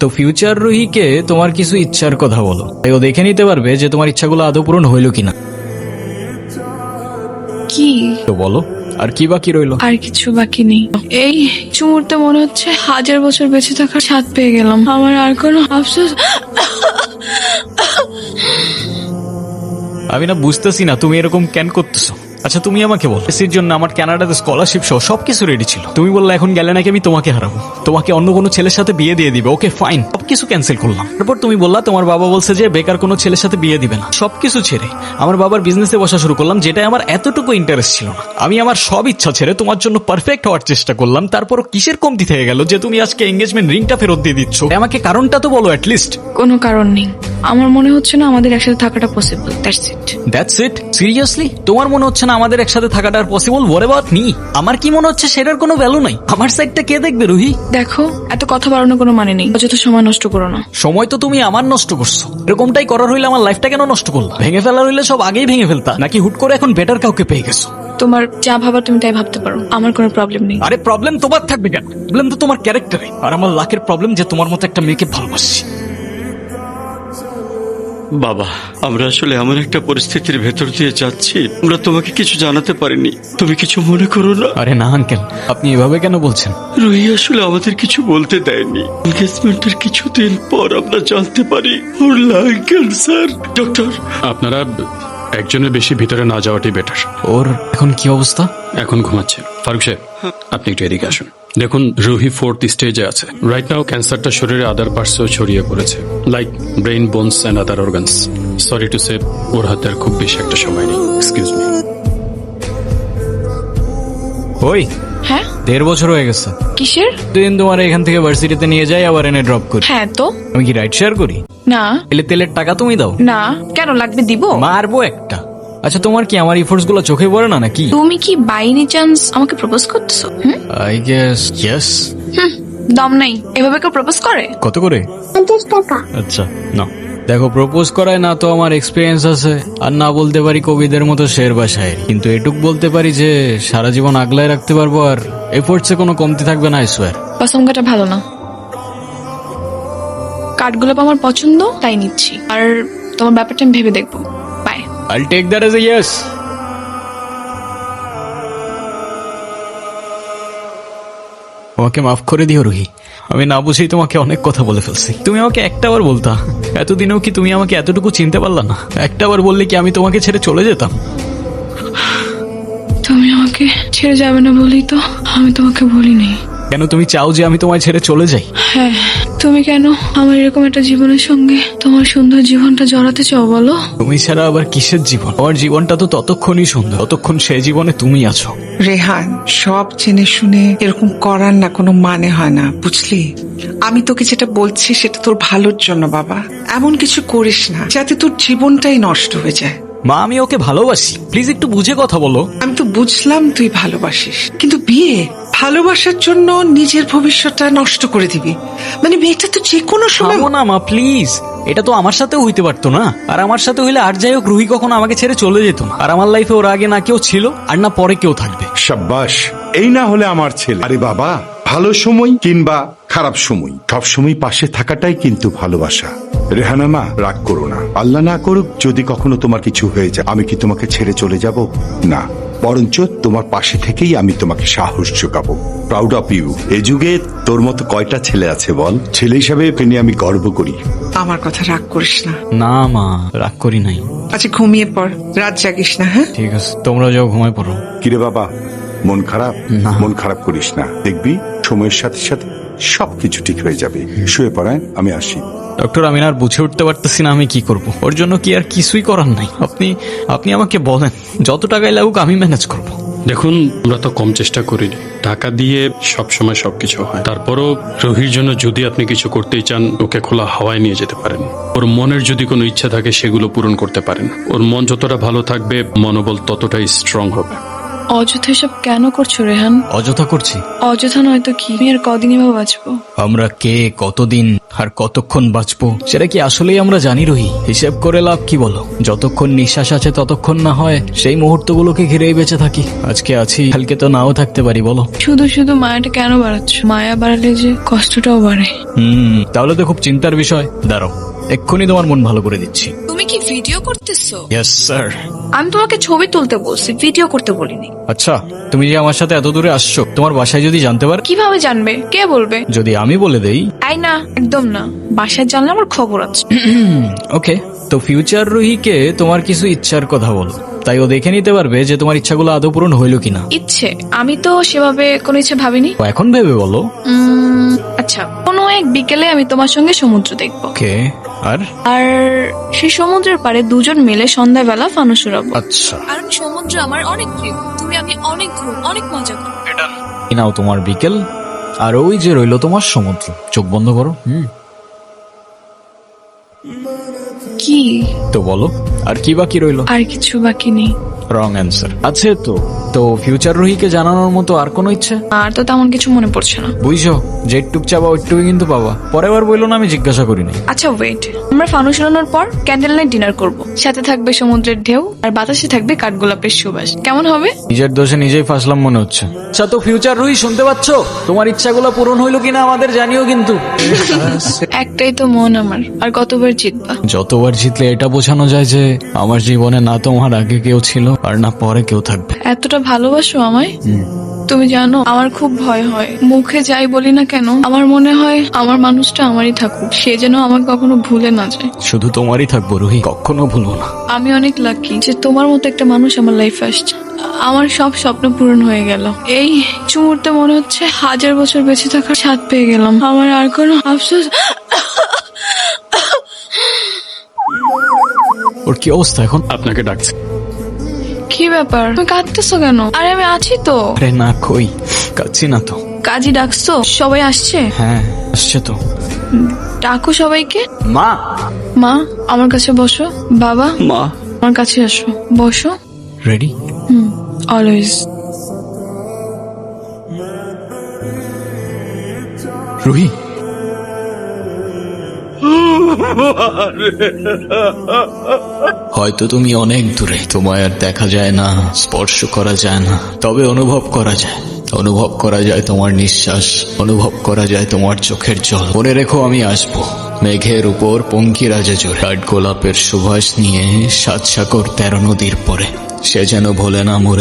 তো ফিউচার রুহিকে তোমার কিছু ইচ্ছার কথা বলো, ও দেখে নিতে পারবে যে তোমার ইচ্ছাগুলো আদৌ পূরণ হইল কিনা। কি? তো বলো, আর কি বাকি রইলো? আর কিছু বাকি নেই। এই মুহূর্তে মনে হচ্ছে 1000 বছর বেঁচে থাকার স্বাদ পেয়ে গেলাম। আমার আর কোনো আফসোস। আমি না বুঝতেছি না তুমি এরকম কেন করতেছো। আচ্ছা তুমি আমাকে বল, এসির জন্য আমার কানাডাতে স্কলারশিপ সহ সবকিছু রেডি ছিল। তুমি বললে এখন গেলে নাকি আমি তোমাকে হারাবো, তোমাকে অন্য কোনো ছেলের সাথে বিয়ে দিয়ে দিবে। ওকে ফাইন, সবকিছু ক্যান্সেল করলাম। তারপর তুমি বললা তোমার বাবা বলছে যে বেকার কোনো ছেলের সাথে বিয়ে দিবে না। সবকিছু ছেড়ে আমার বাবার বিজনেসে বসা শুরু করলাম, যেটা আমার এতটুকু ইন্টারেস্ট ছিল না। আমি আমার সব ইচ্ছা ছেড়ে তোমার জন্য পারফেক্ট হওয়ার চেষ্টা করলাম। তারপরও কিসের কমতি থেকে গেল যে তুমি আজকে এঙ্গেজমেন্ট রিংটা ফেরত দিয়ে দিচ্ছ? আমাকে কারণটা তো বলো অ্যাটলিস্ট। কোনো কারণ নেই। আমার মনে হচ্ছে না আমাদের একসাথে থাকাটা possible. That's it. That's it? Seriously তোমার মনে হচ্ছে না আমাদের একসাথে থাকাটা আর পসিবল? What about me? আমার কি মনে হচ্ছে সেটার কোনো ভ্যালু নাই? আমার সাইডটা কে দেখবে রুহি? দেখো, এত কথা বাড়ানোর কোনো মানে নেই। অযথা সময় নষ্ট করো না। সময় তো তুমি আমার নষ্ট করছো। এরকমটাই করার হইলে আমার লাইফটা কেন নষ্ট করলা? ভেঙে ফেলার হইলে সব আগেই ভেঙে ফেলতা, নাকি হুট করে এখন বেটার কাউকে পেয়ে গেছো? তোমার যা ভাবার তুমি তাই ভাবতে পারো, আমার কোনো প্রবলেম নেই। আরে প্রবলেম তোমার থাকবে কেন? প্রবলেম তো তোমার ক্যারেক্টারে। আর আমার লাকের প্রবলেম যে তোমার মতো একটা মেয়েকে ভালোবাসি। বাবা, আমরা আসলে এমন একটা পরিস্থিতির ভেতর দিয়ে যাচ্ছি, আমরা তোমাকে কিছু জানাতে পারিনি। তুমি কিছু মনে করো না। আরে না আঙ্কেল, আপনি এভাবে কেন বলছেন? রুহি আসলে আমাদের কিছু বলতে দেয়নি। এনগেজমেন্টের কিছুদিন পর আমরা জানতে পারি ওর লাং ক্যান্সার। ডক্টর, আপনারা একজনের বেশি ভিতরে না যাওয়াটাই বেটার। ওর এখন কি অবস্থা? এখন ঘুমাচ্ছে। ফারুক সাহেব, আপনি একটু এদিকে আসুন। দেখুন, রুহি 4th স্টেজে আছে। রাইট নাও ক্যান্সারটা শরীরে আদার পার্টসেও ছড়িয়ে পড়েছে, like brain, bones and other organs. Sorry to say, ওর হাতে আর খুব বেশি একটা সময় নেই। Excuse me. ওই হ্যাঁ? 1.5 বছর হয়ে গেছে। কিসের? দিন তোমার এখান থেকে ভার্সিটিতে নিয়ে যাই, আবার এনে ড্রপ করি। হ্যাঁ তো। আমি কি রাইড শেয়ার করি? না। এলে তেলের টাকা তুমি দাও? না, কেন লাগবে? দিব। মারবো একটা। আচ্ছা তোমার কি আমার ইফোর্টস গুলো চোখে পড়ে না নাকি? তুমি কি বাই এনি চান্স আমাকে প্রপোজ করতেছো? I guess yes. দম নাই, এভাবে কেউ প্রপোজ করে? কত করে? 50 টাকা। আচ্ছা না, দেখো প্রপোজ করায় না তো আমার এক্সপিরিয়েন্স আছে, আর না বলতে পারি কবিদের মতো শের বা শায়েরি, কিন্তু এটুক বলতে পারি যে সারা জীবন আগলায় রাখতে পারবো, আর এফোর্টসে কোনো কমতি থাকবে না, আই সোয়ার। পছন্দটা ভালো না। কাঠগোলাপ আমার পছন্দ, তাই নিচ্ছি। আর তোমার ব্যাপারটা আমি ভেবে দেখবো। By. I'll take that as a yes. আমাকে মাফ করে দিও রুহি, আমি না বুঝেই তোমাকে অনেক কথা বলে ফেলছি। তুমি আমাকে একটাবার বলতা, এতদিনেও কি তুমি আমাকে এতটুকু চিনতে পারলা না? একটাবার বললে কি আমি তোমাকে ছেড়ে চলে যেতাম? তুমি আমাকে ছেড়ে যাবে না বলেই তো আমি তোমাকে বলিনি। কেন তুমি চাও যে আমি তোমায় ছেড়ে চলে যাই? হ্যাঁ, তুমি কেন আমার এরকম একটা জীবনের সঙ্গে তোমার সুন্দর জীবনটা জড়াতে চাও বলো? তুমি ছাড়া আবার কিসের জীবন? আমার জীবনটা তো ততক্ষণই সুন্দর যতক্ষণ সেই জীবনে তুমি আছো। রেহান, সব জেনে শুনে এরকম করার না কোনো মানে হয় না, বুঝলি? আমি তোকে যেটা বলছি সেটা তোর ভালোর জন্য বাবা। এমন কিছু করিস না যাতে তোর জীবনটাই নষ্ট হয়ে যায়। মা, আমি ওকে ভালোবাসি, প্লিজ একটু বুঝে কথা বলো। আমি তো বুঝলাম তুই ভালোবাসিস, কিন্তু বিয়ে ভালোবাসার জন্য নিজের ভবিষ্যৎটা নষ্ট করে দিবি? মানে মেয়েটা তো যে কোনো সময়। থামো না মা প্লিজ, এটা তো আমার সাথেও হইতে পারতো না? আর আমার সাথে হইলে আর যাই হোক রুহি কখনো আমাকে ছেড়ে চলে যেত না। আর আমার লাইফে ওর আগে না কেউ ছিল আর না পরে কেউ থাকবে। সাব্বাস, এই না হলে আমার ছেলে। আরে বাবা, ভালো সময় কিংবা খারাপ সময় সব সময় পাশে থাকাটাই কিন্তু ভালোবাসা। রেহানা মা, রাগ করো না। আল্লাহ না করুক যদি কখনো তোমার কিছু হয়ে যায়, আমি কি তোমাকে ছেড়ে চলে যাব? না, বরঞ্চ তোমার পাশে থেকেই আমি তোমাকে সাহস যোগাবো। Proud of you. এ যুগে তোর মতো কয়টা ছেলে আছে বল? ছেলে হিসাবে একে নিয়ে আমি গর্ব করি। আমার কথা রাগ করিস না। না মা, রাগ করি নাই। আচ্ছা ঘুমিয়ে পড়, রাত জাগিস না। হ্যাঁ ঠিক আছে, তোমরা যাও ঘুমায় পড়ো। কিরে বাবা, মন খারাপ? না। মন খারাপ করিস না, দেখবি সময়ের সাথে সাথে সবকিছু ঠিক হয়ে যাবে। শুয়ে পড়ায়, আমি আসি। ডক্টর, আমি আর বুঝে উঠতে পারতেছি না আমি কি করব। ওর জন্য কি আর কিছুই করার নাই? আপনি আমাকে বলেন, যত টাকাই লাগুক আমি ম্যানেজ করব। দেখুন, আমরা তো কম চেষ্টা করিনি। টাকা দিয়ে সবসময় সবকিছু হয়। তারপরও রুহির জন্য যদি আপনি কিছু করতেই চান, ওকে খোলা হাওয়ায় নিয়ে যেতে পারেন। ওর মনের যদি কোনো ইচ্ছা থাকে সেগুলো পূরণ করতে পারেন। ওর মন যতটা ভালো থাকবে, মনোবল ততটাই স্ট্রং হবে। অযথা এসব কেন করছো রেহান? অযথা করছি? অযথা নয়তো কি? আমি আর কদিনই বা বাঁচবো? আমরা কে, কতদিন আর কতক্ষণ বাঁচবো সেটা কি আসলেই আমরা জানি রহি? হিসেব করে লাভ কি বলো? যতক্ষণ নিঃশ্বাস আছে ততক্ষণ না হয় সেই মুহূর্তগুলোকে ঘিরেই বেঁচে থাকি। আজকে আছি, কালকে তো নাও থাকতে পারি, বলো? শুধু শুধু মায়াটা কেন বাড়াচ্ছ? মায়া বাড়ালে যে কষ্টটাও বাড়ে। তাহলে তো খুব চিন্তার বিষয়। দাঁড়াও, এক্ষুনি তোমার মন ভালো করে দিচ্ছি। তুমি কি ভিডিও করতেছো? Yes sir. আমি তোমাকে ছবি তুলতে বলছি, ভিডিও করতে বলিনি। আচ্ছা, তুমি যে আমার সাথে এত দূরে আসছো, তোমার বাসায় যদি জানতে পারে? কিভাবে জানবে? কে বলবে? যদি আমি বলে দেই? তাই না, একদম না। বাসায় জানলে আমার খবর আছে। ওকে, তো ফিউচার রুহিকে তোমার কিছু ইচ্ছার কথা বলো, তাই ও দেখে নিতে পারবে যে তোমার ইচ্ছাগুলো আদৌ পূরণ হইলো কিনা। ইচ্ছে? আমি তো সেভাবে কোনো ইচ্ছে ভাবিনি। ও এখন ভেবে বলো। আচ্ছা, কোনো এক বিকেলে আমি তোমার সঙ্গে সমুদ্র দেখবো, ওকে, আর? আর সেই সমুদ্রের পাড়ে দুজন মিলে সন্ধ্যাবেলা ফানুস উড়াবো। আচ্ছা, কারণ সমুদ্র আমার অনেক প্রিয়। তুমি, আমি অনেক ঘুম, অনেক মজা করবো। এই নাও তোমার বিকেল, আর ওই যে রইলো তোমার সমুদ্র। চোখ বন্ধ করো। কি? তো বলো, আর কি বাকি রইলো? আর কিছু বাকি নেই। Wrong answer. আছে তো। তো ফিউচার রুহিকে জানানোর মতো আর কোনো ইচ্ছে? আর তো তেমন কিছু মনে পড়ছে না। বুঝছো, যেটুক চাবা ওইটুকু কিন্তু পাবা। পরের বার বললো না আমি জিজ্ঞাসা করি নাই। আচ্ছা ওয়েট, আমরা ফানুস উড়ানোর পর ক্যান্ডেল নাইট ডিনার করব। সাথে থাকবে সমুদ্রের ঢেউ, আর বাতাসে থাকবে কাঠগোলাপের সুবাস। কেমন হবে? নিজের দোষে নিজেই ফাঁসলাম মনে হচ্ছে। আচ্ছা, তো ফিউচার রুহি শুনতে পাচ্ছ? তোমার ইচ্ছাগুলো পূরণ হইলো কিনা আমাদের জানিও কিন্তু। একটাই তো মন আমার, আর কতবার জিতবা? যতবার জিতলে এটা বোঝানো যায় যে আমার জীবনে না তোমার আগে কেউ ছিল আর না পরে কেউ থাকবে। এতটা ভালোবাসো আমায়? তুমি জানো, আমার খুব ভয় হয়। মুখে যাই বলি না কেন, আমার মনে হয় আমার মানুষটা আমারই থাকুক, সে যেন আমাকে কখনো ভুলে না যায়। শুধু তোমারই থাকবো রুহি, কখনো ভুলবো না। আমি অনেক লাকি যে তোমার মতো একটা মানুষ আমার লাইফে আসছে। আমার সব স্বপ্ন পূরণ হয়ে গেল। এই মুহূর্তে মনে হচ্ছে 1000 বছর বেঁচে থাকার স্বাদ পেয়ে গেলাম। আমার আর কোনো আফসোস। ওর কি অবস্থা এখন? আপনাকে ডাকছে। কি ব্যাপার, তুমি কাঁদতেছো কেন? আরে আমি আছি তো। আরে না, কই কাচ্ছি না তো। কাজী ডাকছো? সবাই আসছে? হ্যাঁ, আসছে তো। ডাকো সবাইকে। মা, মা, আমার কাছে বসো। বাবা, মা, আমার কাছে আসো, বসো। রেডি? অলওয়েজ। রুহি, হয়তো তুমি অনেক দূরে, তোমায় আর দেখা যায় না, স্পর্শ করা যায় না, তবে অনুভব করা যায়। অনুভব করা যায় তোমার নিঃশ্বাস, অনুভব করা যায় তোমার চোখের জল। মনে রেখো, আমি আসবো মেঘের উপর পঙ্কিরাজে জোরে, কাঠ গোলাপের সুবাস নিয়ে 7 সাগর 13 নদীর পরে। সে যেন ভোলে না মোরে।